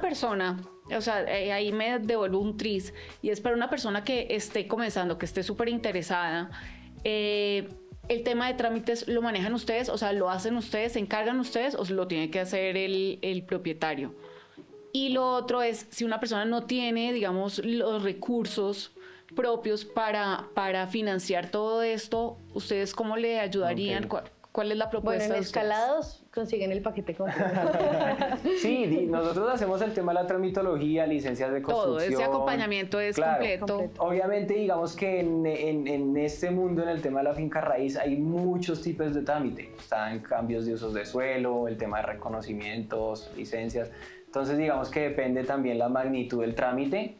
persona, o sea, ahí me devuelvo un tris, y es para una persona que esté comenzando, que esté súper interesada, el tema de trámites, ¿lo manejan ustedes? O sea, ¿lo hacen ustedes, se encargan ustedes o lo tiene que hacer el propietario? Y lo otro es, si una persona no tiene, digamos, los recursos propios para financiar todo esto, ¿ustedes cómo le ayudarían? Okay. ¿Cuál es la propuesta? Bueno, en de ustedes? Escalados consiguen el paquete completo. Sí, nosotros hacemos el tema de la tramitología, licencias de construcción. Todo ese acompañamiento es Claro, completo. Obviamente, digamos que en este mundo, en el tema de la finca raíz, hay muchos tipos de trámite. Están cambios de usos de suelo, el tema de reconocimientos, licencias. Entonces, digamos que depende también la magnitud del trámite,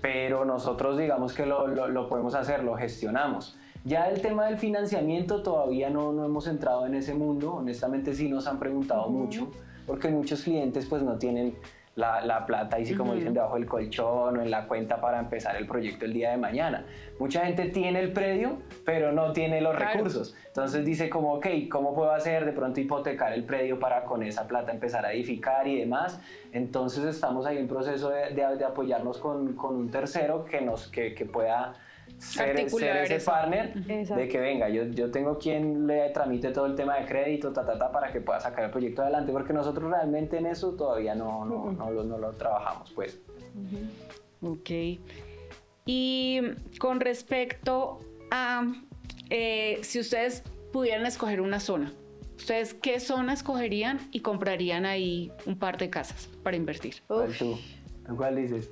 pero nosotros digamos que lo podemos hacer, lo gestionamos. Ya el tema del financiamiento todavía no hemos entrado en ese mundo, honestamente sí nos han preguntado mucho, porque muchos clientes pues no tienen la plata ahí sí como dicen debajo del colchón o en la cuenta para empezar el proyecto el día de mañana. Mucha gente tiene el predio pero no tiene los recursos, entonces dice como ok, ¿cómo puedo hacer de pronto hipotecar el predio para con esa plata empezar a edificar y demás? Entonces estamos ahí en proceso de apoyarnos con un tercero que pueda ser ese eso. partner de que venga, yo tengo quien le tramite todo el tema de crédito, para que pueda sacar el proyecto adelante, porque nosotros realmente en eso todavía no lo trabajamos, pues. Ok. Y con respecto a si ustedes pudieran escoger una zona, ¿ustedes qué zona escogerían y comprarían ahí un par de casas para invertir? ¿Cuál tú? ¿Cuál dices?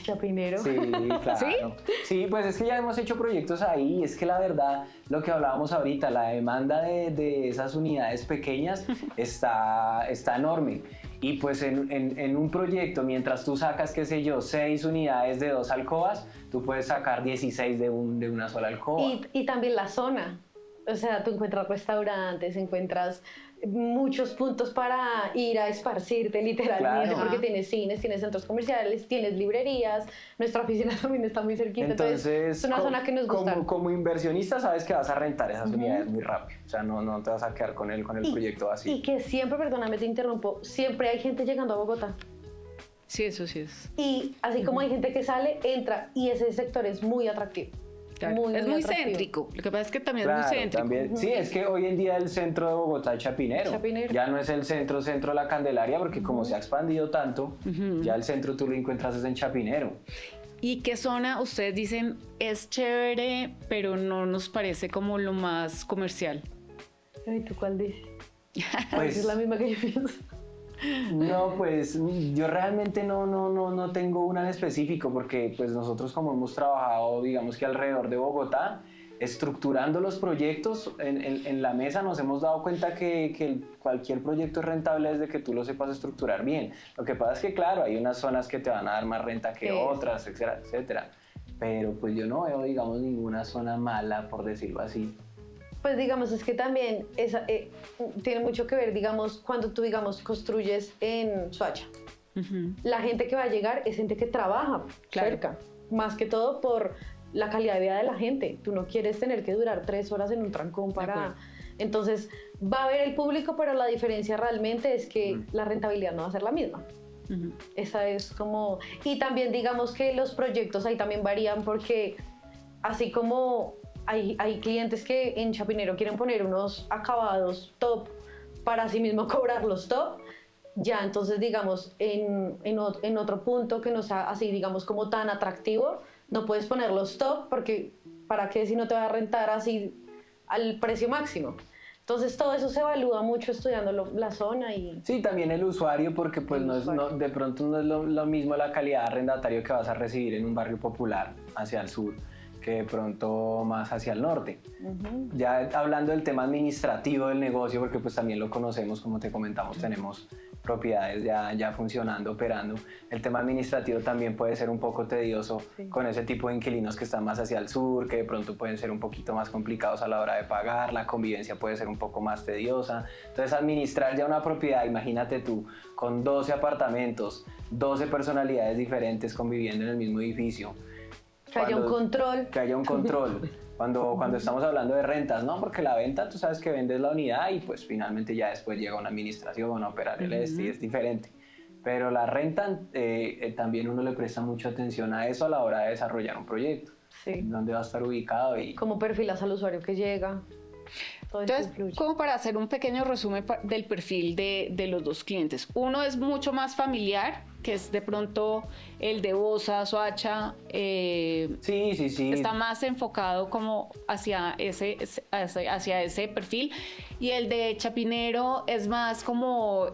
Chapinero. Sí, claro. ¿Sí? Sí, pues es que ya hemos hecho proyectos ahí, es que la verdad, lo que hablábamos ahorita, la demanda de esas unidades pequeñas está enorme. Y pues en un proyecto, mientras tú sacas, qué sé yo, 6 unidades de 2 alcobas, tú puedes sacar 16 de una sola alcoba. Y también la zona. O sea, tú encuentras restaurantes, encuentras muchos puntos para ir a esparcirte literalmente, Claro. porque tienes cines, tienes centros comerciales, tienes librerías, nuestra oficina también está muy cerquita, entonces es una zona que nos gusta. Como inversionista sabes que vas a rentar esas unidades muy rápido, o sea, no te vas a quedar con el proyecto así. Y que siempre, perdóname, te interrumpo, siempre hay gente llegando a Bogotá. Sí, eso sí es. Y así como hay gente que sale, entra, y ese sector es muy atractivo. Claro. Es muy atractivo. céntrico. Lo que pasa es que también Claro, es muy céntrico. también. Sí, es que hoy en día el centro de Bogotá es Chapinero. Ya no es el centro de la Candelaria, porque como se ha expandido tanto, ya el centro tú lo encuentras es en Chapinero. ¿Y qué zona ustedes dicen es chévere, pero no nos parece como lo más comercial? ¿Y tú cuál dices? Pues, Es la misma que yo pienso. No, pues yo realmente no tengo una en específico, porque pues nosotros como hemos trabajado, digamos que alrededor de Bogotá, estructurando los proyectos en la mesa, nos hemos dado cuenta que cualquier proyecto es rentable desde que tú lo sepas estructurar bien. Lo que pasa es que claro, hay unas zonas que te van a dar más renta que otras, etcétera, etcétera. Pero pues yo no veo, digamos, ninguna zona mala, por decirlo así. Pues digamos, es que también tiene mucho que ver, digamos, cuando tú, digamos, construyes en Soacha. La gente que va a llegar es gente que trabaja cerca, más que todo por la calidad de vida de la gente. Tú no quieres tener que durar 3 horas en un trancón para... Entonces, va a haber el público, pero la diferencia realmente es que la rentabilidad no va a ser la misma. Esa es como... Y también digamos que los proyectos ahí también varían porque así como... Hay clientes que en Chapinero quieren poner unos acabados top para así mismo cobrar los top. Ya, entonces, digamos, en otro punto que no sea así, digamos, como tan atractivo, no puedes poner los top porque ¿para qué si no te va a rentar así al precio máximo? Entonces, todo eso se evalúa mucho estudiando la zona y... Sí, también el usuario, porque pues de pronto no es lo mismo la calidad de arrendatario que vas a recibir en un barrio popular hacia el sur que de pronto más hacia el norte. Ya hablando del tema administrativo del negocio, porque pues también lo conocemos, como te comentamos, tenemos propiedades ya funcionando, operando. El tema administrativo también puede ser un poco tedioso con ese tipo de inquilinos que están más hacia el sur, que de pronto pueden ser un poquito más complicados a la hora de pagar, la convivencia puede ser un poco más tediosa. Entonces administrar ya una propiedad, imagínate tú, con 12 apartamentos, 12 personalidades diferentes conviviendo en el mismo edificio. Que haya un control. Que haya un control. Cuando estamos hablando de rentas, ¿no? Porque la venta, tú sabes que vendes la unidad y pues finalmente ya después llega una administración a operar el y es diferente. Pero la renta también uno le presta mucha atención a eso a la hora de desarrollar un proyecto. Sí. Dónde va a estar ubicado y... ¿Cómo perfilas al usuario que llega? Todo esto Entonces, influye. como para hacer un pequeño resumen del perfil de los dos clientes. Uno es mucho más familiar, que es de pronto el de Bosa, Soacha. Sí. Está más enfocado como hacia ese perfil. Y el de Chapinero es más como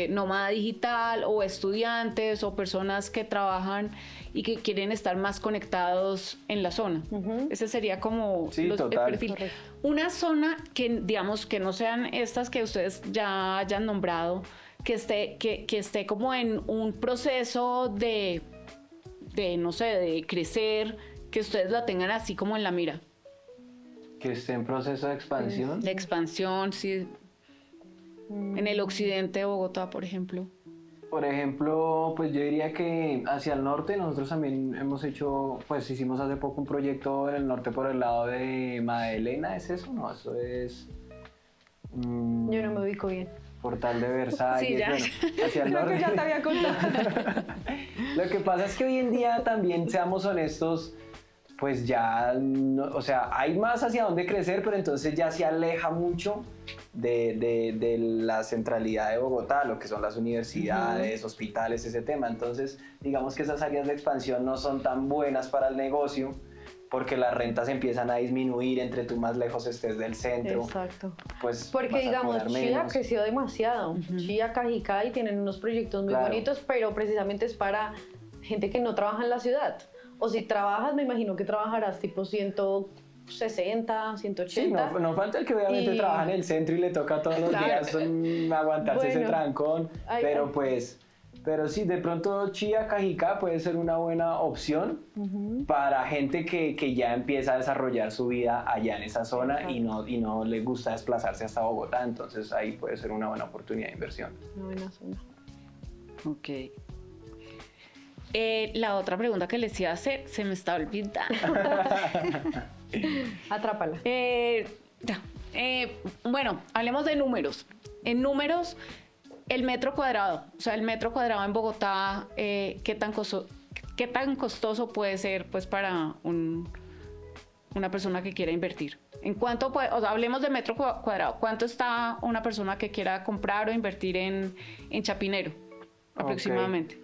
nómada digital o estudiantes o personas que trabajan y que quieren estar más conectados en la zona. Ese sería como Sí, el total. perfil. Correcto. Una zona que, digamos, que no sean estas que ustedes ya hayan nombrado, que esté como en un proceso de, no sé, de crecer, que ustedes la tengan así como en la mira. Que esté en proceso de expansión. De expansión, sí. En el occidente de Bogotá, por ejemplo. Por ejemplo, pues yo diría que hacia el norte nosotros también hemos hecho, pues hicimos hace poco un proyecto en el norte por el lado de Magdalena, ¿es eso? No, eso es... Yo no me ubico bien. Portal de Versalles, Sí, ya. bueno, hacia el Creo norte. que ya te había contado. Lo que pasa es que hoy en día también, seamos honestos, pues ya, o sea, hay más hacia dónde crecer, pero entonces ya se aleja mucho de la centralidad de Bogotá, lo que son las universidades, hospitales, ese tema. Entonces, digamos que esas áreas de expansión no son tan buenas para el negocio porque las rentas empiezan a disminuir entre tú más lejos estés del centro. Exacto. Pues Porque vas a digamos, cobrar Chía menos. creció demasiado. Chía, Cajicá, tienen unos proyectos muy Claro. bonitos, pero precisamente es para gente que no trabaja en la ciudad. O si trabajas, me imagino que trabajarás tipo 160, 180. Sí, no falta el que obviamente Y- trabaja en el centro y le toca todos los Claro. días aguantarse ese Bueno, trancón, ay, pero ay. pues, pero sí, de pronto Chía, Cajicá puede ser una buena opción para gente que ya empieza a desarrollar su vida allá en esa zona y no le gusta desplazarse hasta Bogotá, entonces ahí puede ser una buena oportunidad de inversión. Una buena zona. Ok. La otra pregunta que les iba a hacer se me está olvidando. Atrápala. Ya. Bueno, hablemos de números. En números, el metro cuadrado, o sea, el metro cuadrado en Bogotá, ¿qué tan costoso puede ser pues para una persona que quiera invertir? ¿En cuánto puede, o sea, hablemos de metro cuadrado, ¿cuánto está una persona que quiera comprar o invertir en Chapinero aproximadamente?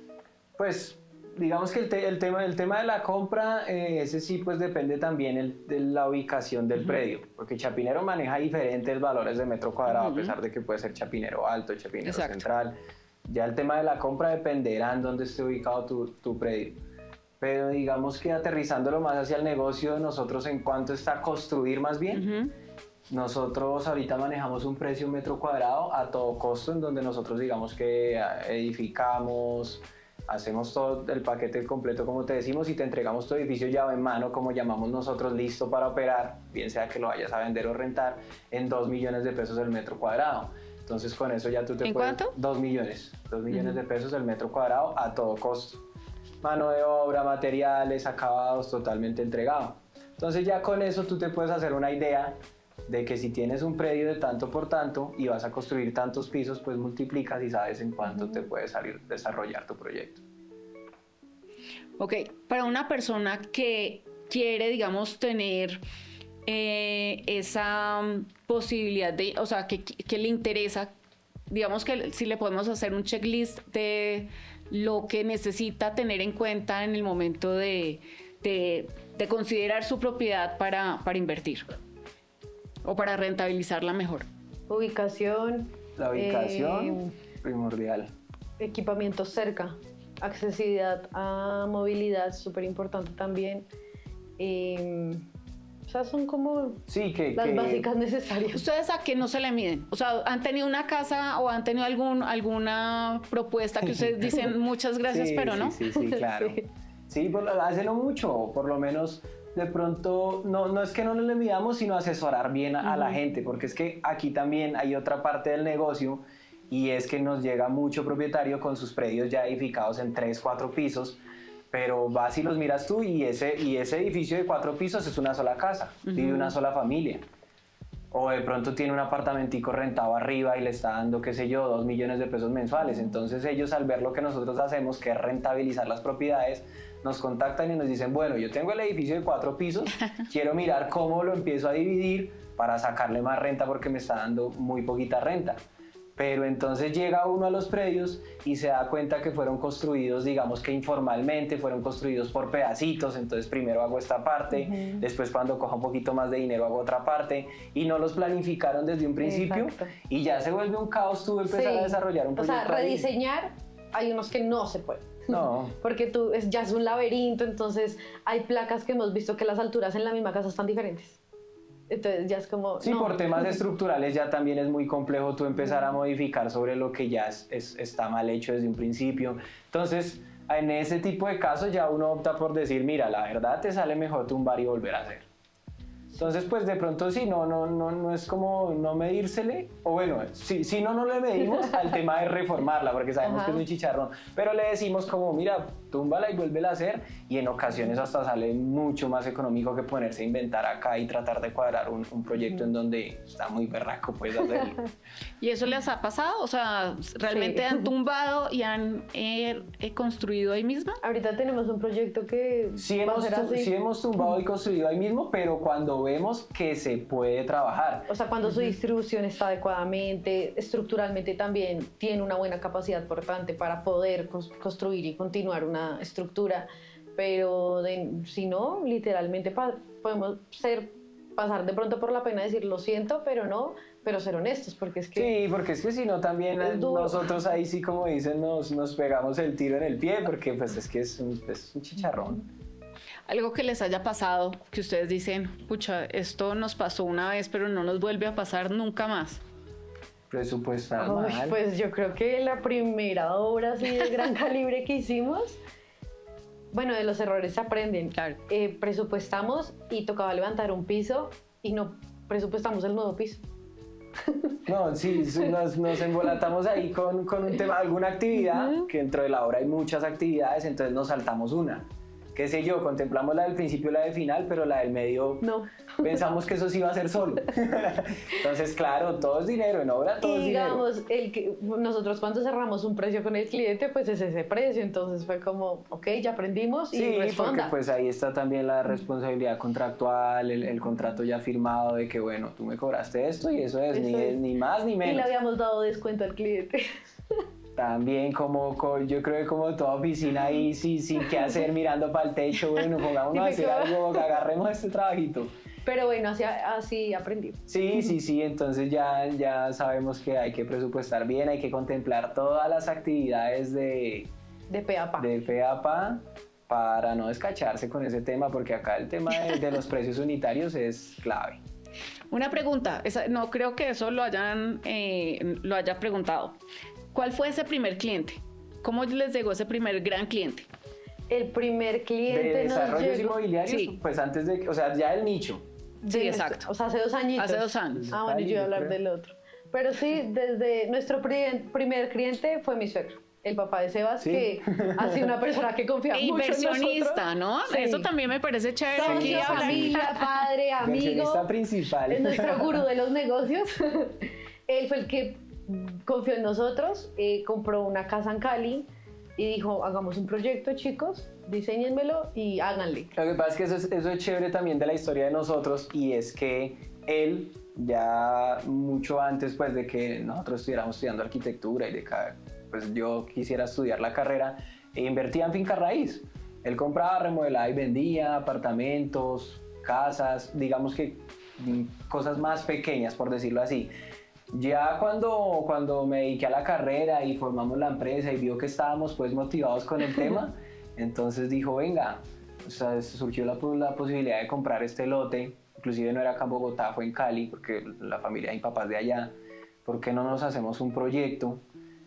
Pues digamos que el tema de la compra, ese sí pues depende también de la ubicación del predio, porque Chapinero maneja diferentes valores de metro cuadrado, a pesar de que puede ser Chapinero alto, Chapinero Exacto. central. Ya el tema de la compra dependerá en dónde esté ubicado tu predio. Pero digamos que aterrizándolo más hacia el negocio de nosotros en cuanto está a construir más bien, nosotros ahorita manejamos un precio metro cuadrado a todo costo, en donde nosotros digamos que edificamos, hacemos todo el paquete completo como te decimos y te entregamos tu edificio llave en mano, como llamamos nosotros, listo para operar, bien sea que lo vayas a vender o rentar, en 2 millones de pesos el metro cuadrado. Entonces con eso ya tú te ¿En puedes... cuánto? 2 millones de pesos el metro cuadrado a todo costo. Mano de obra, materiales, acabados, totalmente entregado. Entonces ya con eso tú te puedes hacer una idea de que si tienes un predio de tanto por tanto y vas a construir tantos pisos, pues multiplicas y sabes en cuánto te puede salir desarrollar tu proyecto. Ok, para una persona que quiere, digamos, tener esa posibilidad de, o sea, que le interesa, digamos que si le podemos hacer un checklist de lo que necesita tener en cuenta en el momento de considerar su propiedad para invertir o para rentabilizarla mejor. Ubicación. La ubicación, primordial. Equipamiento cerca. Accesibilidad a movilidad, súper importante también. O sea, son como Sí, las básicas necesarias. ¿Ustedes a qué no se le miden? O sea, ¿han tenido una casa o han tenido alguna propuesta que ustedes dicen muchas gracias, Sí, pero no? Sí, claro. Sí. Sí, hace no mucho, por lo menos de pronto, no es que no le midamos, sino asesorar bien a la gente, porque es que aquí también hay otra parte del negocio y es que nos llega mucho propietario con sus predios ya edificados en 3, 4 pisos, pero vas y los miras tú y ese edificio de 4 pisos es una sola casa, vive una sola familia. o de pronto tiene un apartamentico rentado arriba y le está dando, qué sé yo, 2 millones de pesos mensuales. Entonces ellos, al ver lo que nosotros hacemos, que es rentabilizar las propiedades, nos contactan y nos dicen, bueno, yo tengo el edificio de 4 pisos, quiero mirar cómo lo empiezo a dividir para sacarle más renta porque me está dando muy poquita renta. Pero entonces llega uno a los predios y se da cuenta que fueron construidos, digamos que informalmente, fueron construidos por pedacitos. Entonces primero hago esta parte, después cuando coja un poquito más de dinero hago otra parte, y no los planificaron desde un principio. Exacto. Y ya se vuelve un caos tú empezar a desarrollar un proyecto. O sea, rediseñar, hay unos que no se pueden. No. Porque ya es un laberinto, entonces hay placas que hemos visto que las alturas en la misma casa están diferentes. Entonces ya es como... Sí, no. por temas estructurales ya también es muy complejo tú empezar a modificar sobre lo que ya está mal hecho desde un principio. Entonces, en ese tipo de casos ya uno opta por decir, mira, la verdad te sale mejor tumbar y volver a hacer. Entonces, pues de pronto sí, no es como no medírsele, o bueno, si no le medimos al tema de reformarla, porque sabemos que es un chicharrón, pero le decimos como, mira, túmbala y vuélvela a hacer, y en ocasiones hasta sale mucho más económico que ponerse a inventar acá y tratar de cuadrar un proyecto en donde está muy berraco, pues hacerlo. ¿Y eso les ha pasado? O sea, ¿realmente han tumbado y han construido ahí mismo? Ahorita tenemos un proyecto que Sí va a ser así. sí hemos tumbado y construido ahí mismo, pero cuando vemos que se puede trabajar. O sea, cuando su distribución está adecuadamente, estructuralmente también tiene una buena capacidad portante para poder construir y continuar una estructura, pero si no, literalmente podemos pasar de pronto por la pena de decir lo siento, pero ser honestos, porque es que... Sí, porque es que si no también nosotros ahí sí, como dicen, nos pegamos el tiro en el pie, porque pues es que es un chicharrón. Algo que les haya pasado, que ustedes dicen, pucha, esto nos pasó una vez, pero no nos vuelve a pasar nunca más. Presupuestar mal. Pues yo creo que la primera obra así de gran calibre que hicimos, bueno, de los errores se aprenden. Claro. Presupuestamos y tocaba levantar un piso y no presupuestamos el nuevo piso. No, sí, nos embolatamos ahí con un tema, alguna actividad, que dentro de la obra hay muchas actividades, entonces nos saltamos una. Qué sé yo, contemplamos la del principio y la del final, pero la del medio no. Pensamos que eso sí iba a ser solo. Entonces, claro, todo es dinero, en obra todo es dinero. Digamos, nosotros cuando cerramos un precio con el cliente, pues es ese precio, entonces fue como, ok, ya aprendimos y sí, responda. porque pues ahí está también la responsabilidad contractual, el contrato ya firmado de que, bueno, tú me cobraste esto y eso es, ni más ni menos. Y le habíamos dado descuento al cliente. También yo creo que como toda oficina ahí sin qué hacer, mirando para el techo, bueno, pongámonos a hacer algo, agarremos este trabajito. Pero bueno, así aprendí. Sí, entonces ya sabemos que hay que presupuestar bien, hay que contemplar todas las actividades de pe a pa para no descacharse con ese tema, porque acá el tema de los precios unitarios es clave. Una pregunta, no creo que eso lo haya preguntado. ¿Cuál fue ese primer cliente? ¿Cómo les llegó ese primer gran cliente? El primer cliente de desarrollos inmobiliarios, sí. Pues antes de, o sea, ya el nicho. Sí, exacto. O sea, hace 2 añitos. Hace 2 años. Ah, bueno, yo iba a hablar del otro. Pero sí, desde nuestro primer cliente fue mi suegro, el papá de Sebas, ¿sí? Que ha sido una persona que confía mucho en nosotros. Inversionista, ¿no? Sí. Eso también me parece chévere. Socio, familia, padre, amigo. Inversionista principal. Es nuestro gurú de los negocios. Él fue el que confió en nosotros, compró una casa en Cali y dijo, hagamos un proyecto, chicos, diseñenmelo y háganle. Lo que pasa es que eso es chévere también de la historia de nosotros, y es que él ya mucho antes pues de que nosotros estuviéramos estudiando arquitectura y de que pues yo quisiera estudiar la carrera, invertía en finca raíz. Él compraba, remodelaba y vendía apartamentos, casas, digamos que cosas más pequeñas, por decirlo así. Ya cuando me dediqué a la carrera y formamos la empresa y vio que estábamos pues motivados con el tema, entonces dijo, venga, o sea, surgió la posibilidad de comprar este lote, inclusive no era acá en Bogotá, fue en Cali, porque la familia de mi papá es de allá. ¿Por qué no nos hacemos un proyecto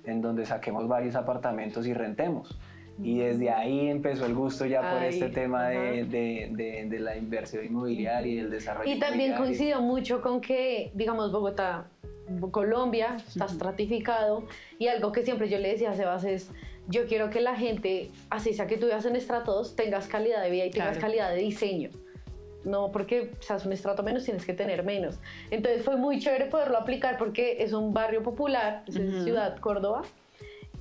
en donde saquemos varios apartamentos y rentemos? Y desde ahí empezó el gusto ya por este tema de la inversión inmobiliaria y del desarrollo Y también inmobiliario. coincidió mucho con que, digamos, Bogotá, Colombia, está estratificado, y algo que siempre yo le decía a Sebas es, yo quiero que la gente, así sea que tú vivas en estratos, tengas calidad de vida y tengas calidad de diseño. no porque seas un estrato menos tienes que tener menos. Entonces fue muy chévere poderlo aplicar porque es un barrio popular, es en Ciudad Córdoba,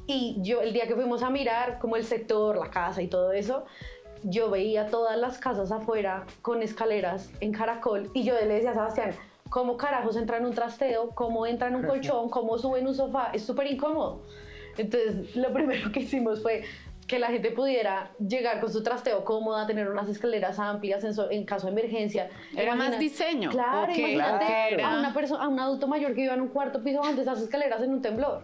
y yo el día que fuimos a mirar como el sector, la casa y todo eso, yo veía todas las casas afuera con escaleras en caracol y yo le decía a Sebastián, ¿cómo carajos entran en un trasteo? ¿Cómo entran en un colchón? ¿Cómo suben un sofá? Es súper incómodo. Entonces lo primero que hicimos fue que la gente pudiera llegar con su trasteo cómoda, tener unas escaleras amplias en caso de emergencia. Era más diseño. Claro, Okay, imagínate claro. a una persona, a un adulto mayor que viva en un cuarto piso antes esas escaleras en un temblor.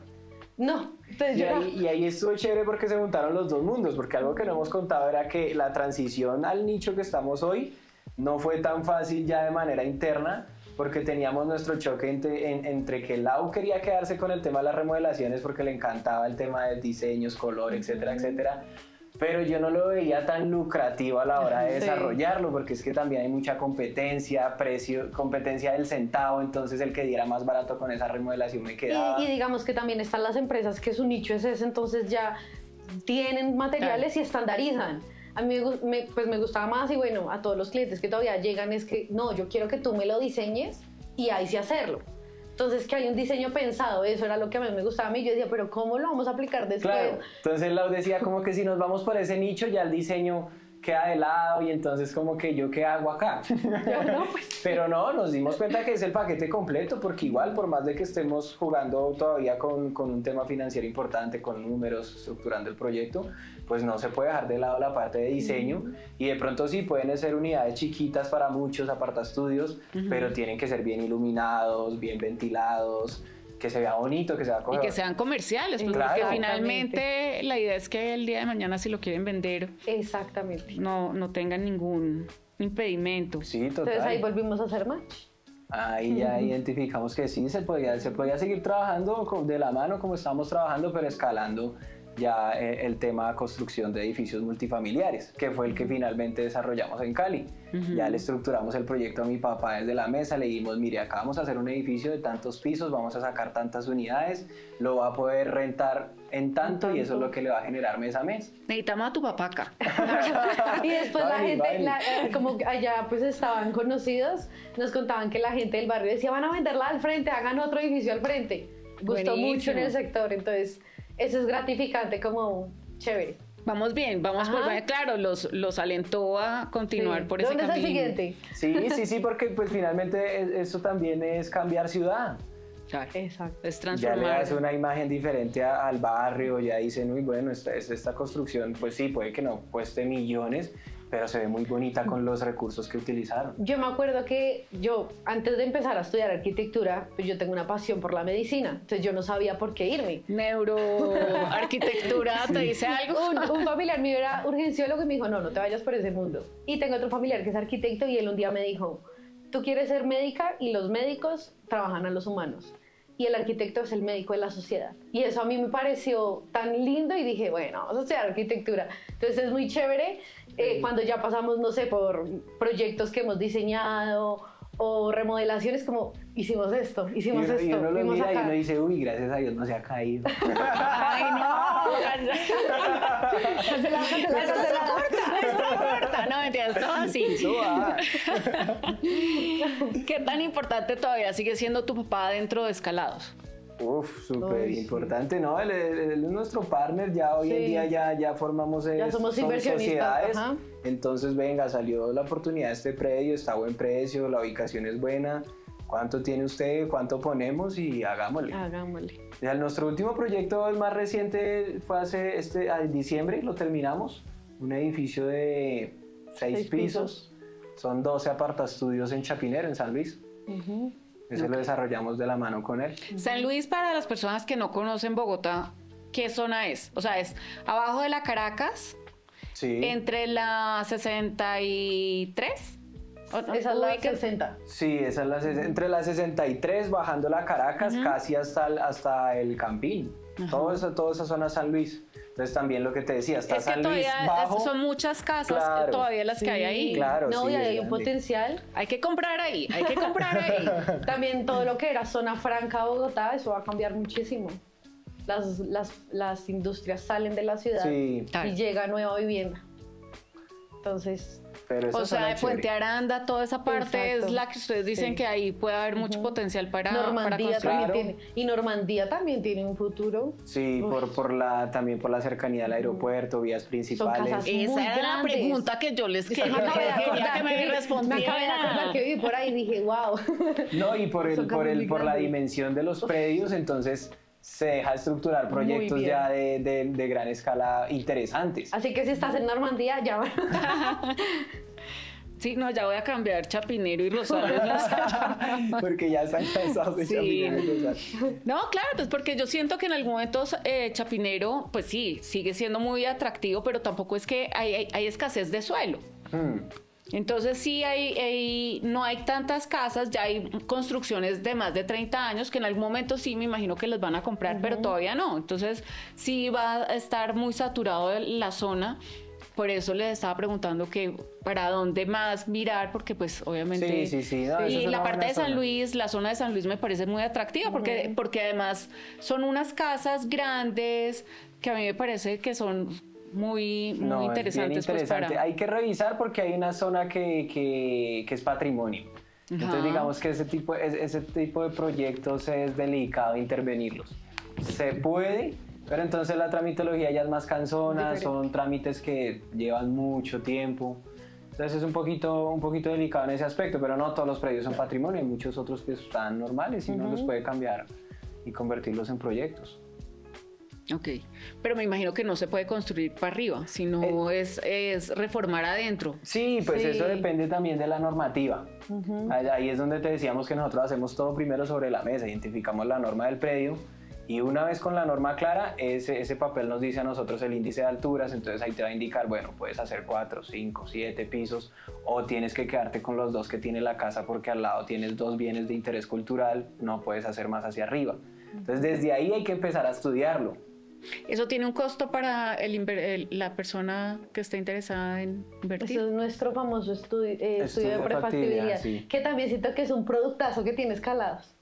No, entonces Y ahí estuvo chévere porque se juntaron los dos mundos, porque algo que no hemos contado era que la transición al nicho que estamos hoy no fue tan fácil ya de manera interna, porque teníamos nuestro choque entre que Lau quería quedarse con el tema de las remodelaciones porque le encantaba el tema de diseños, color, etcétera, etcétera. Pero yo no lo veía tan lucrativo a la hora de desarrollarlo, porque es que también hay mucha competencia, competencia del centavo, entonces el que diera más barato con esa remodelación me quedaba. Y digamos que también están las empresas que su nicho es ese, entonces ya tienen materiales y estandarizan. A mí me gustaba más y bueno, a todos los clientes que todavía llegan es que no, yo quiero que tú me lo diseñes y ahí sí hacerlo. Entonces, que hay un diseño pensado, eso era lo que a mí me gustaba a mí. Yo decía, pero ¿cómo lo vamos a aplicar después? Claro, entonces Lau decía como que si nos vamos por ese nicho ya el diseño queda de lado y entonces como que yo qué hago acá. No, pues. Pero no, nos dimos cuenta que es el paquete completo, porque igual por más de que estemos jugando todavía con un tema financiero importante, con números, estructurando el proyecto, pues no se puede dejar de lado la parte de diseño y de pronto sí pueden ser unidades chiquitas para muchos apartaestudios, pero tienen que ser bien iluminados, bien ventilados, que se vea bonito, que se vea y que sean comerciales, pues, Claro. porque finalmente la idea es que el día de mañana si lo quieren vender Exactamente. no tengan ningún impedimento. Sí, total. Entonces ahí volvimos a hacer match. Ahí ya identificamos que sí, se podía seguir trabajando de la mano como estábamos trabajando, pero escalando ya el tema de construcción de edificios multifamiliares, que fue el que finalmente desarrollamos en Cali. Ya le estructuramos el proyecto a mi papá desde la mesa, le dijimos, mire, acá vamos a hacer un edificio de tantos pisos, vamos a sacar tantas unidades, lo va a poder rentar en tanto y eso es lo que le va a generar mes a mes. Necesitamos a tu papá acá. Y después la Vale, gente, vale. como allá pues estaban conocidos, nos contaban que la gente del barrio decía, van a venderla al frente, hagan otro edificio al frente. Gustó Buenísimo. mucho en el sector, entonces eso es gratificante, como chévere. Vamos bien, vamos por Ajá. bien. Claro, los alentó a continuar Sí. por ese ¿Dónde camino. es el siguiente? Sí, porque pues finalmente eso también es cambiar ciudad. Claro. Exacto. Es Ya le transformar. das una imagen diferente al barrio, ya dicen, uy, bueno, esta construcción, pues sí, puede que no cueste millones, pero se ve muy bonita con los recursos que utilizaron. Yo me acuerdo que yo, antes de empezar a estudiar arquitectura, pues yo tengo una pasión por la medicina, entonces yo no sabía por qué irme. Neuroarquitectura, ¿te dice algo? Un familiar mío era urgenciólogo y me dijo, no te vayas por ese mundo. Y tengo otro familiar que es arquitecto y él un día me dijo, tú quieres ser médica y los médicos trabajan a los humanos. Y el arquitecto es el médico de la sociedad. Y eso a mí me pareció tan lindo y dije, bueno, vamos a estudiar arquitectura. Entonces es muy chévere cuando ya pasamos, no sé, por proyectos que hemos diseñado o remodelaciones como hicimos esto, Y uno lo fuimos mira y acá. uno dice, uy, gracias a Dios no se ha caído. Ay, no. Esto se corta. No, mentiras, todo así. Eso va. ¿Qué tan importante todavía sigue siendo tu papá dentro de Escalados? Uf, súper Ay, sí. importante, ¿no? Él es nuestro partner, ya hoy en Sí. día ya formamos Ya somos inversionistas, sociedades. ajá. Entonces, venga, salió la oportunidad de este predio, está a buen precio, la ubicación es buena. ¿Cuánto tiene usted? ¿Cuánto ponemos? Y hagámosle. Hagámosle. Ya, nuestro último proyecto, el más reciente, fue en diciembre, lo terminamos. Un edificio de 6 pisos. Son 12 apartaestudios en Chapinero, en San Luis. Ese lo desarrollamos de la mano con él. San Luis, para las personas que no conocen Bogotá, ¿qué zona es? O sea, es abajo de la Caracas, Sí. entre la 63. Esa es la 60. Sí, esa es entre la 63, bajando la Caracas, casi hasta el Campín. Toda esa zona es San Luis. Entonces también lo que te decía, está Es que San Luis todavía bajo. son muchas casas, Claro. todavía las que hay ahí. Claro, No, sí, y es hay un grande. potencial. Hay que comprar ahí, hay que comprar ahí. También todo lo que era zona franca Bogotá, eso va a cambiar muchísimo. Las industrias salen de la ciudad Sí, Claro. y llega nueva vivienda. Entonces, Pero esa O sea, zona de es Puente chévere. Aranda, toda esa parte Exacto. es la que ustedes dicen Sí. que ahí puede haber mucho potencial para Normandía construir. también Claro. tiene. Y Normandía también tiene un futuro. Sí, Uf. también por la cercanía al aeropuerto, vías principales. casas muy Esa era la grandes. pregunta que yo les Me quería, acabé de quería acordar que me me acabé de respondieran. acordar que vi por ahí y dije, wow. No, y Son casas muy por la grandes. dimensión de los predios, entonces se deja estructurar proyectos bien. ya de gran escala interesantes. Así que si estás en Normandía, ya va. Sí, no, ya voy a cambiar Chapinero y Rosales. Porque ya están cansados de Sí. Chapinero y Rosales. No, claro, pues porque yo siento que en algún momento Chapinero, pues sí, sigue siendo muy atractivo, pero tampoco es que hay escasez de suelo. Entonces sí no hay tantas casas, ya hay construcciones de más de 30 años que en algún momento sí me imagino que les van a comprar, pero todavía no. Entonces sí va a estar muy saturado la zona. Por eso les estaba preguntando que para dónde más mirar, porque pues obviamente... Sí. No, eso y es una la parte buena de San zona. Luis, la zona de San Luis me parece muy atractiva porque además son unas casas grandes que a mí me parece que son muy No, es bien interesantes. Pues, interesante. Hay que revisar porque hay una zona que es patrimonio. Entonces Ajá. digamos que ese tipo de proyectos es delicado intervenirlos. Se puede, pero entonces la tramitología ya es más cansona, son trámites que llevan mucho tiempo. Entonces es un poquito delicado en ese aspecto, pero no todos los predios son patrimonio, hay muchos otros que están normales y uno los puede cambiar y convertirlos en proyectos. Ok, pero me imagino que no se puede construir para arriba, sino es reformar adentro. Sí, pues Sí. eso depende también de la normativa. Ahí es donde te decíamos que nosotros hacemos todo primero sobre la mesa, identificamos la norma del predio y una vez con la norma clara, ese papel nos dice a nosotros el índice de alturas, entonces ahí te va a indicar, bueno, puedes hacer 4, 5, 7 pisos o tienes que quedarte con los 2 que tiene la casa porque al lado tienes 2 bienes de interés cultural, no puedes hacer más hacia arriba. Entonces desde ahí hay que empezar a estudiarlo. ¿Eso tiene un costo para la persona que esté interesada en invertir? Eso es nuestro famoso estudio de prefactibilidad, sí. que también siento que es un productazo que tiene escalados.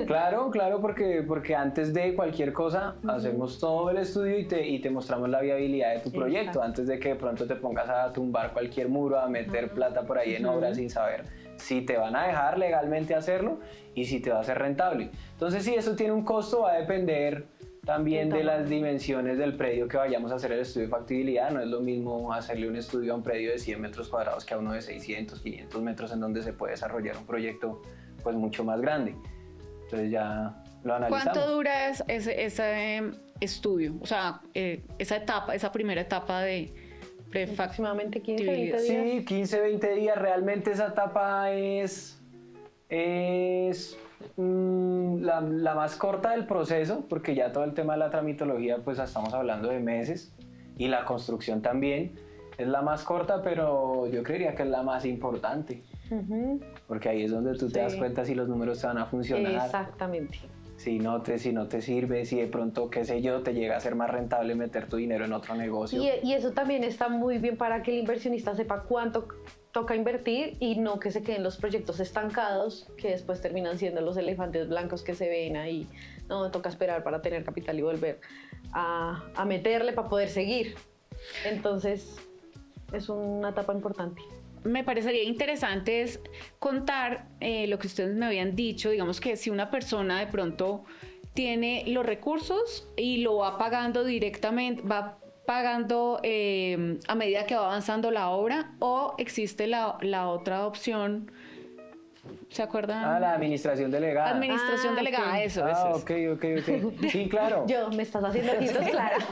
Claro, porque antes de cualquier cosa hacemos todo el estudio y te mostramos la viabilidad de tu proyecto, Exacto. antes de que de pronto te pongas a tumbar cualquier muro, a meter plata por ahí en obras sin saber si te van a dejar legalmente hacerlo y si te va a ser rentable. Entonces, si eso tiene un costo, va a depender también de las dimensiones del predio que vayamos a hacer el estudio de factibilidad. No es lo mismo hacerle un estudio a un predio de 100 metros cuadrados que a uno de 600, 500 metros en donde se puede desarrollar un proyecto pues mucho más grande. Entonces ya lo analizamos. ¿Cuánto dura ese estudio? O sea, esa primera etapa de Aproximadamente 15, 20 días. Sí, 15, 20 días. Realmente esa etapa es la más corta del proceso, porque ya todo el tema de la tramitología, pues estamos hablando de meses, y la construcción también es la más corta, pero yo creería que es la más importante, porque ahí es donde tú te das cuenta si los números te van a funcionar. Exactamente. Si no te sirve, si de pronto, qué sé yo, te llega a ser más rentable meter tu dinero en otro negocio. Y eso también está muy bien para que el inversionista sepa cuánto toca invertir y no que se queden los proyectos estancados que después terminan siendo los elefantes blancos que se ven ahí. No, toca esperar para tener capital y volver a meterle para poder seguir. Entonces, es una etapa importante. Me parecería interesante es contar lo que ustedes me habían dicho, digamos que si una persona de pronto tiene los recursos y lo va pagando directamente, va pagando a medida que va avanzando la obra, o existe la otra opción, ¿se acuerdan? La administración delegada. Administración delegada, ok. eso. Ok. Sí, claro. Yo, me estás haciendo ojitos claros.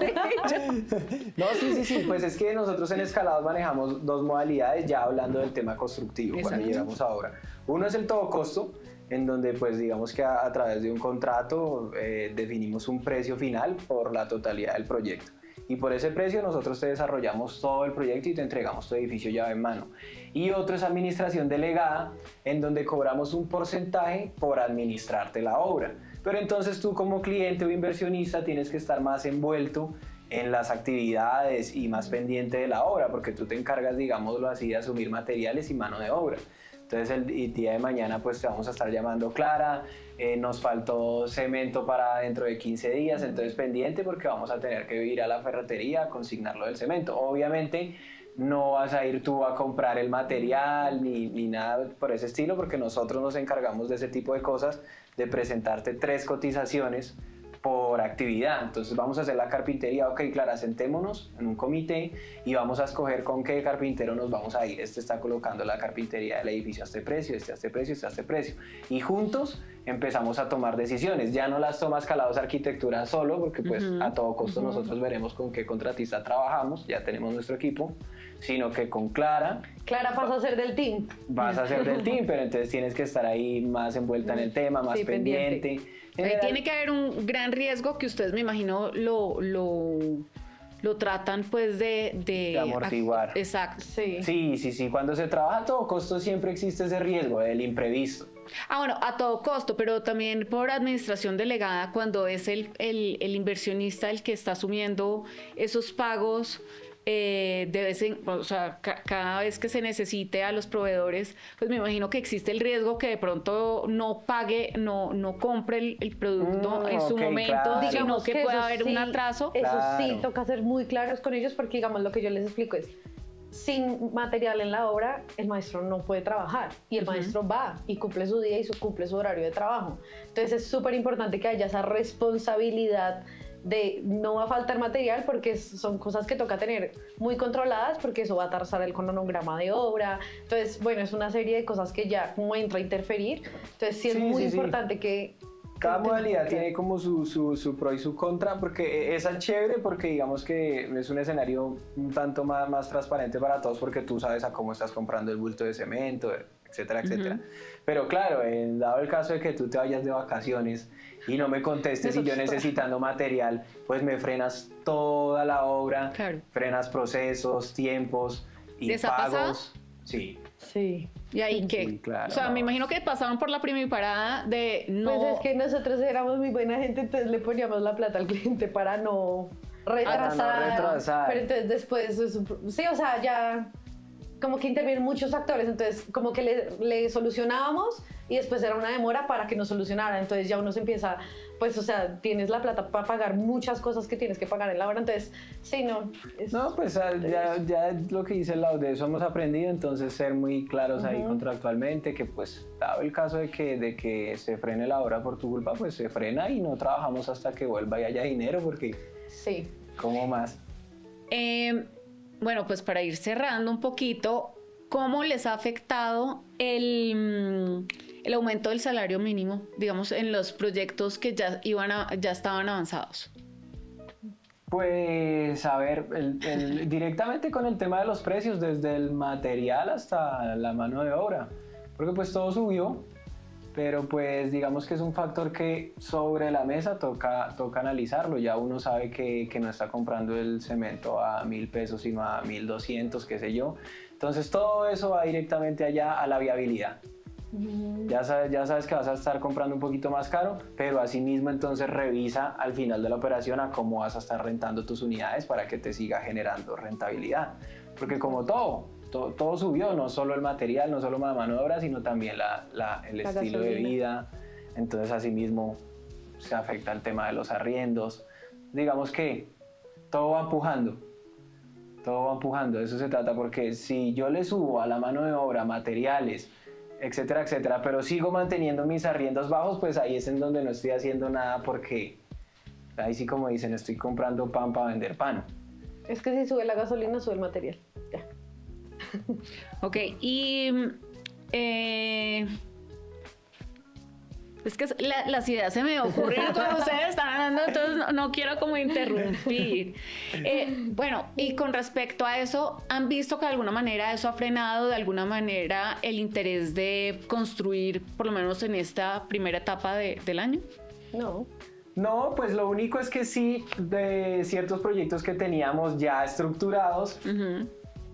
No, sí, pues es que nosotros en Escalados manejamos 2 modalidades, ya hablando del tema constructivo, cuando Exacto. llegamos a obra. Uno es el todo costo, en donde pues digamos que a través de un contrato definimos un precio final por la totalidad del proyecto. Y por ese precio nosotros te desarrollamos todo el proyecto y te entregamos tu edificio llave en mano. Y otro es administración delegada, en donde cobramos un porcentaje por administrarte la obra. Pero entonces tú como cliente o inversionista tienes que estar más envuelto en las actividades y más pendiente de la obra, porque tú te encargas, digámoslo así, de asumir materiales y mano de obra. Entonces el día de mañana pues te vamos a estar llamando, Clara, nos faltó cemento para dentro de 15 días, entonces pendiente porque vamos a tener que ir a la ferretería a consignar lo del cemento. Obviamente no vas a ir tú a comprar el material ni nada por ese estilo, porque nosotros nos encargamos de ese tipo de cosas, de presentarte 3 cotizaciones por actividad. Entonces vamos a hacer la carpintería, ok, Clara, sentémonos en un comité y vamos a escoger con qué carpintero nos vamos a ir. Este está colocando la carpintería del edificio a este precio, este a este precio, este a este precio. Y juntos empezamos a tomar decisiones. Ya no las tomas Calados Arquitectura solo, porque pues a todo costo nosotros veremos con qué contratista trabajamos, ya tenemos nuestro equipo, sino que con Clara... Clara pasa a ser del team. Vas a ser del team, pero entonces tienes que estar ahí más envuelta en el tema, más Sí, pendiente. Ahí tiene que haber un gran riesgo que ustedes, me imagino, lo tratan pues De amortiguar. Exacto. Sí. Sí. Cuando se trabaja a todo costo siempre existe ese riesgo del imprevisto. Ah, bueno, a todo costo, pero también por administración delegada, cuando es el inversionista el que está asumiendo esos pagos, o sea, cada vez que se necesite a los proveedores, pues me imagino que existe el riesgo que de pronto no pague, no compre el producto en su ok, momento, claro. sino Digamos que pueda eso haber un atraso. Eso sí, Claro. toca ser muy claros con ellos porque, digamos, lo que yo les explico es, sin material en la obra, el maestro no puede trabajar y el maestro va y cumple su día y cumple su horario de trabajo. Entonces es súper importante que haya esa responsabilidad de no va a faltar material porque son cosas que toca tener muy controladas porque eso va a atrasar el cronograma de obra. Entonces, bueno, es una serie de cosas que ya como entra a interferir. Entonces sí es muy importante que... Cada modalidad tiene como su pro y su contra, porque esa es chévere porque digamos que es un escenario un tanto más transparente para todos porque tú sabes a cómo estás comprando el bulto de cemento, etcétera, etcétera. Pero claro, dado el caso de que tú te vayas de vacaciones y no me contestes y yo necesitando material, pues me frenas toda la obra, Claro. frenas procesos, tiempos y ¿Les ha pagos. pasado? Sí. Sí. ¿Y ahí qué? Sí, claro, O sea, no. me imagino que pasaban por la parada de no... Pues es que nosotros éramos muy buena gente, entonces le poníamos la plata al cliente para no retrasar. Pero entonces después, sí, o sea, ya como que intervienen muchos factores, entonces como que le solucionábamos y después era una demora para que nos solucionara, entonces ya uno se empieza, pues, o sea, tienes la plata para pagar muchas cosas que tienes que pagar en la hora, entonces, sí, no. No, pues ya lo que dice Lau, de eso hemos aprendido, entonces ser muy claros ahí contractualmente, que pues dado el caso de que se frene la obra por tu culpa, pues se frena y no trabajamos hasta que vuelva y haya dinero, porque Sí. ¿cómo más? Bueno, pues para ir cerrando un poquito, ¿cómo les ha afectado el aumento del salario mínimo, digamos, en los proyectos que ya estaban avanzados? Pues a ver, directamente con el tema de los precios, desde el material hasta la mano de obra, porque pues todo subió, pero pues digamos que es un factor que sobre la mesa toca analizarlo. Ya uno sabe que no está comprando el cemento a 1.000 pesos, sino a 1.200, qué sé yo. Entonces todo eso va directamente allá a la viabilidad. Ya sabes que vas a estar comprando un poquito más caro, pero asimismo entonces revisa al final de la operación a cómo vas a estar rentando tus unidades para que te siga generando rentabilidad. Porque como todo subió, no solo el material, no solo la mano de obra, sino también el estilo de vida. Entonces asimismo se afecta el tema de los arriendos. Digamos que todo va empujando. De eso se trata, porque si yo le subo a la mano de obra materiales, etcétera, etcétera, pero sigo manteniendo mis arriendos bajos, pues ahí es en donde no estoy haciendo nada, porque ahí sí, como dicen, estoy comprando pan para vender pan. Es que si sube la gasolina, sube el material. Ya. Ok, y es que las ideas se me ocurren cuando ustedes están hablando, entonces no quiero como interrumpir. Bueno, y con respecto a eso, ¿han visto que de alguna manera eso ha frenado de alguna manera el interés de construir, por lo menos en esta primera etapa del año? No. No, pues lo único es que sí, de ciertos proyectos que teníamos ya estructurados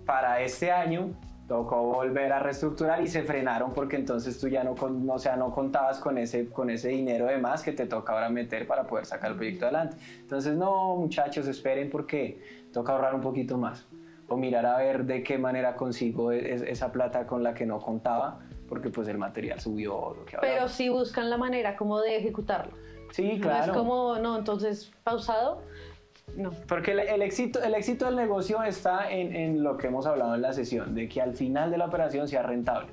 para este año, tocó volver a reestructurar y se frenaron porque entonces tú ya no contabas con ese dinero de más que te toca ahora meter para poder sacar el proyecto adelante. Entonces, no, muchachos, esperen porque toca ahorrar un poquito más o mirar a ver de qué manera consigo esa plata con la que no contaba, porque pues el material subió. Pero sí buscan la manera como de ejecutarlo. Sí, claro. No es como, no, entonces pausado. No. Porque el éxito del negocio está en lo que hemos hablado en la sesión, de que al final de la operación sea rentable,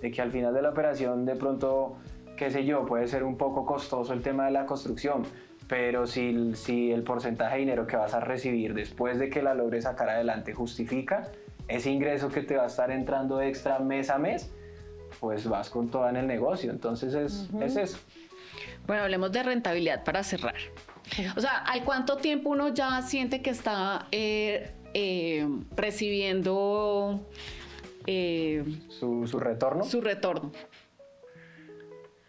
de que al final de la operación de pronto, qué sé yo, puede ser un poco costoso el tema de la construcción, pero si el porcentaje de dinero que vas a recibir después de que la logres sacar adelante justifica ese ingreso que te va a estar entrando extra mes a mes, pues vas con toda en el negocio. Entonces es eso. Bueno, hablemos de rentabilidad para cerrar. O sea, ¿al cuánto tiempo uno ya siente que está recibiendo Su retorno. su retorno?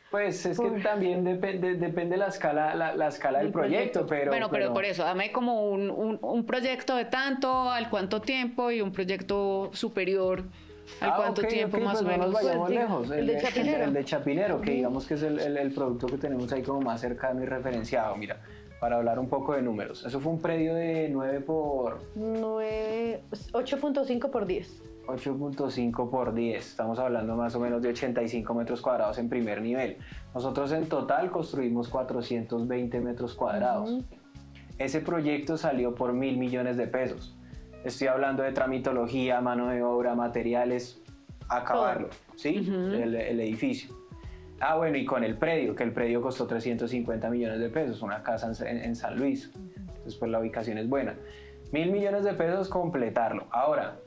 Pues es que también depende la escala del proyecto, pero... Bueno, pero por eso, dame como un proyecto de tanto, al cuánto tiempo, y un proyecto superior, al cuánto tiempo más o pues menos. No nos vayamos Pues, lejos. el de Chapinero. El de Chapinero, que digamos que es el producto que tenemos ahí como más cercano y referenciado. Mira, para hablar un poco de números. Eso fue un predio de 8.5 por 10. 8.5 por 10, estamos hablando más o menos de 85 metros cuadrados en primer nivel. Nosotros en total construimos 420 metros cuadrados. Ese proyecto salió por 1.000 millones de pesos. Estoy hablando de tramitología, mano de obra, materiales, acabarlo, ¿sí? El edificio. Ah, bueno, y con el predio, que el predio costó 350 millones de pesos, una casa en San Luis. Entonces, pues la ubicación es buena. 1.000 millones de pesos completarlo. Ahora,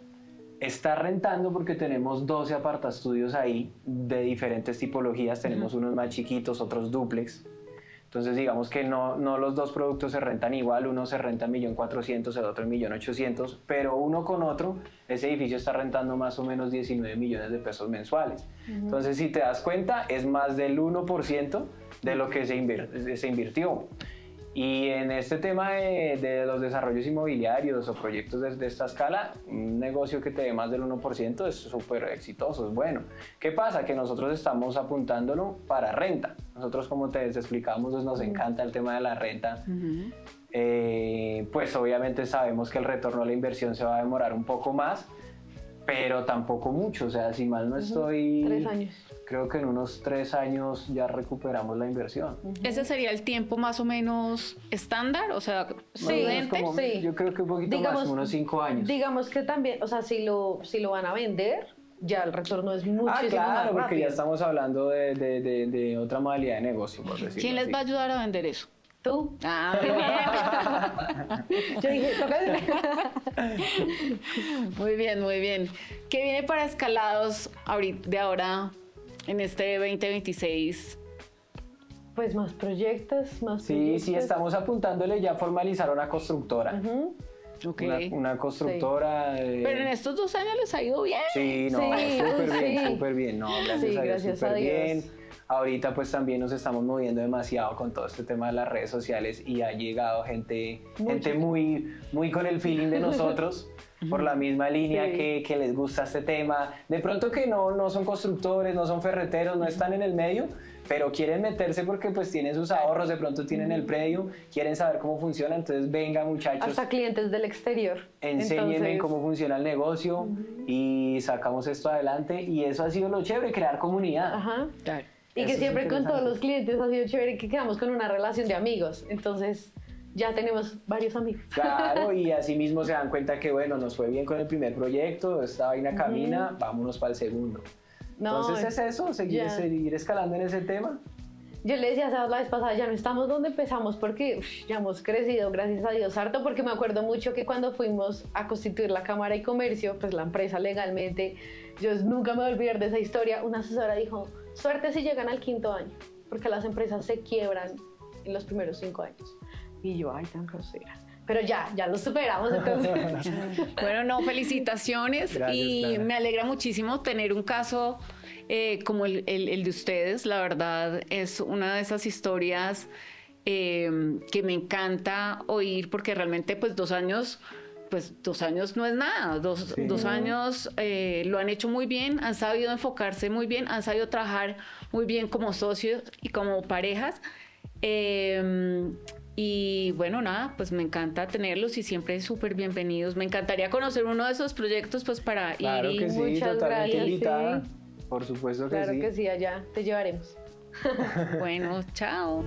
está rentando porque tenemos 12 apartaestudios ahí de diferentes tipologías. Tenemos unos más chiquitos, otros dúplex. Entonces digamos que no los dos productos se rentan igual. Uno se renta 1.400.000, el otro 1.800.000. Pero uno con otro, ese edificio está rentando más o menos 19 millones de pesos mensuales. Entonces si te das cuenta, es más del 1% de lo que se invirtió. Y en este tema de los desarrollos inmobiliarios o proyectos de esta escala, un negocio que te dé más del 1% es súper exitoso, es bueno. ¿Qué pasa? Que nosotros estamos apuntándolo para renta. Nosotros, como te explicamos, pues nos encanta el tema de la renta. Pues obviamente sabemos que el retorno a la inversión se va a demorar un poco más, pero tampoco mucho. O sea, si mal no estoy... 3 años. Creo que en unos 3 años ya recuperamos la inversión. ¿Ese sería el tiempo más o menos estándar? O sea, prudente. Sí. Yo creo que un poquito más, unos 5 años. Digamos que también, o sea, si lo van a vender, ya el retorno es muchísimo más claro, porque rápido. ya estamos hablando de otra modalidad de negocio, por decirlo ¿Quién les así. va a ayudar a vender eso? ¿Tú? Ah, Yo dije, toca. muy bien, muy bien. ¿Qué viene para Escalados de ahora en este 2026? Pues más proyectos, más Sí, proyectos. estamos apuntándole ya a formalizar una constructora. Okay. Una constructora. Pero en estos 2 años les ha ido bien. Sí, no, Sí, súper bien, sí. súper bien. No, gracias Sí, a Dios, gracias súper a Dios. bien. Ahorita pues también nos estamos moviendo demasiado con todo este tema de las redes sociales y ha llegado gente muy con el feeling de nosotros, por la misma línea que les gusta este tema. De pronto que no son constructores, no son ferreteros, no están en el medio, pero quieren meterse porque pues tienen sus ahorros, de pronto tienen el predio, quieren saber cómo funciona, entonces venga muchachos. Hasta clientes del exterior. Enséñenme Entonces, cómo funciona el negocio y sacamos esto adelante, y eso ha sido lo chévere, crear comunidad. Ajá. Claro. Y Eso que es siempre con todos interesante. los clientes ha sido chévere que quedamos con una relación de amigos. Entonces ya tenemos varios amigos. Claro, y así mismo se dan cuenta que bueno, nos fue bien con el primer proyecto, esta vaina camina, vámonos para el segundo. No, Entonces es eso, seguir escalando en ese tema. Yo le decía a Sebas la vez pasada, ya no estamos donde empezamos porque ya hemos crecido, gracias a Dios, harto, porque me acuerdo mucho que cuando fuimos a constituir la Cámara de Comercio, pues la empresa legalmente, yo nunca me voy a olvidar de esa historia, una asesora dijo, suerte si llegan al 5.º año, porque las empresas se quiebran en los primeros 5 años. Y yo, ay, tan grosera. Pero ya lo superamos, entonces. Bueno, no, felicitaciones. Gracias, y Clara. me alegra muchísimo tener un caso como el de ustedes. La verdad es una de esas historias que me encanta oír, porque realmente pues 2 años... Pues 2 años no es nada, 2 años lo han hecho muy bien, han sabido enfocarse muy bien, han sabido trabajar muy bien como socios y como parejas. Y bueno, nada, pues me encanta tenerlos y siempre súper bienvenidos. Me encantaría conocer uno de esos proyectos pues para Claro ir que y... sí, Muchas totalmente gracias, invitada. sí. Por supuesto que Claro sí. que sí, allá te llevaremos. Bueno, chao.